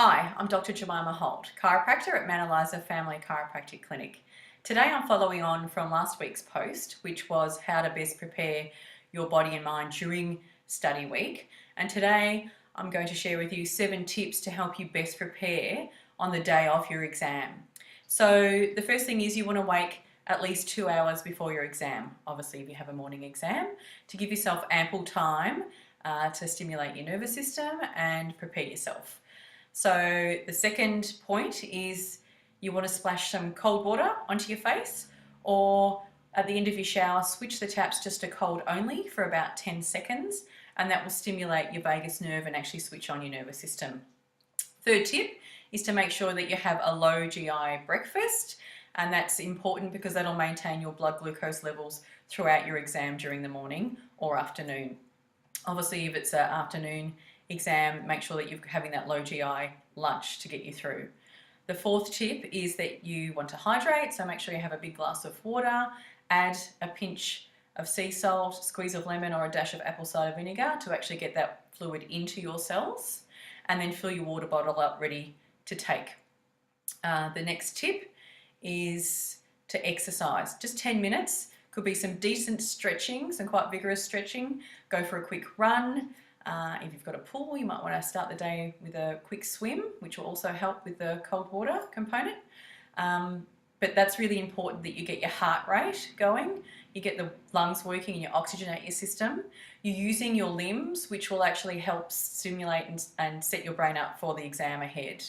Hi, I'm Dr. Jemima Holt, chiropractor at Mount Eliza Family Chiropractic Clinic. Today I'm following on from last week's post, which was how to best prepare your body and mind during study week. And today I'm going to share with you 7 tips to help you best prepare on the day of your exam. So the first thing is you want to wake at least 2 hours before your exam, obviously if you have a morning exam, to give yourself ample time to stimulate your nervous system and prepare yourself. So the second point is you want to splash some cold water onto your face, or at the end of your shower switch the taps just to cold only for about 10 seconds, and that will stimulate your vagus nerve and actually switch on your nervous system. Third tip is to make sure that you have a low GI breakfast, and that's important because that'll maintain your blood glucose levels throughout your exam during the morning or afternoon. Obviously if it's an afternoon exam, make sure that you're having that low GI lunch to get you through. The fourth tip is that you want to hydrate, so make sure you have a big glass of water, add a pinch of sea salt, squeeze of lemon or a dash of apple cider vinegar to actually get that fluid into your cells, and then fill your water bottle up ready to take. The next tip is to exercise, just 10 minutes. Could be some decent stretching, some quite vigorous stretching. Go for a quick run. If you've got a pool, you might want to start the day with a quick swim, which will also help with the cold water component. But that's really important that you get your heart rate going, you get the lungs working and you oxygenate your system. You're using your limbs, which will actually help stimulate and set your brain up for the exam ahead.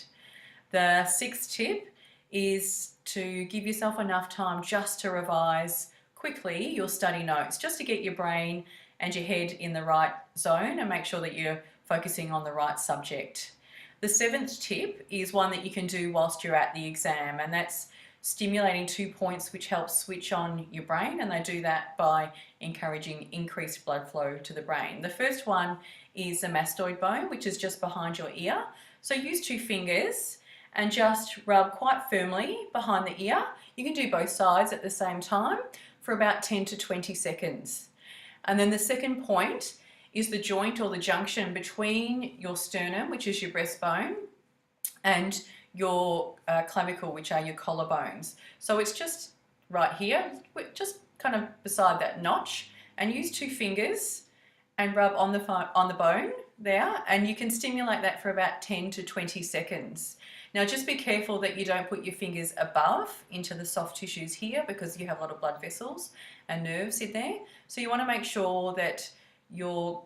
The sixth tip is to give yourself enough time just to revise quickly your study notes, just to get your brain and your head in the right zone and make sure that you're focusing on the right subject. The seventh tip is one that you can do whilst you're at the exam, and that's stimulating 2 points which help switch on your brain, and they do that by encouraging increased blood flow to the brain. The first one is the mastoid bone, which is just behind your ear. So use 2 fingers and just rub quite firmly behind the ear. You can do both sides at the same time for about 10 to 20 seconds. And then the second point is the joint or the junction between your sternum, which is your breastbone, and your clavicle, which are your collarbones. So it's just right here, just kind of beside that notch, and use 2 fingers and rub on the bone there, and you can stimulate that for about 10 to 20 seconds. Now just be careful that you don't put your fingers above into the soft tissues here, because you have a lot of blood vessels and nerves in there. So you want to make sure that you're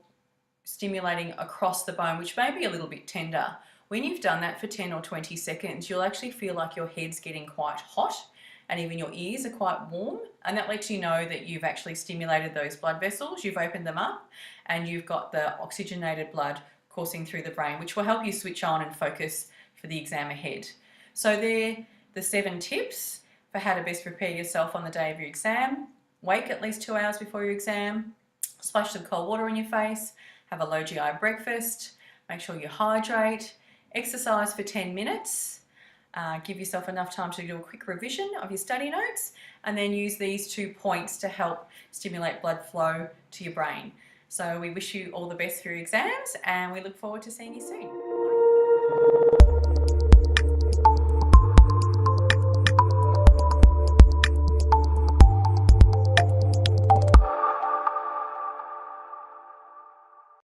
stimulating across the bone, which may be a little bit tender. When you've done that for 10 or 20 seconds, you'll actually feel like your head's getting quite hot and even your ears are quite warm, and that lets you know that you've actually stimulated those blood vessels, you've opened them up, and you've got the oxygenated blood coursing through the brain, which will help you switch on and focus for the exam ahead. So they're the 7 tips for how to best prepare yourself on the day of your exam. Wake at least 2 hours before your exam, splash some cold water in your face, have a low GI breakfast, make sure you hydrate, exercise for 10 minutes, give yourself enough time to do a quick revision of your study notes, and then use these 2 points to help stimulate blood flow to your brain. So we wish you all the best for your exams, and we look forward to seeing you soon.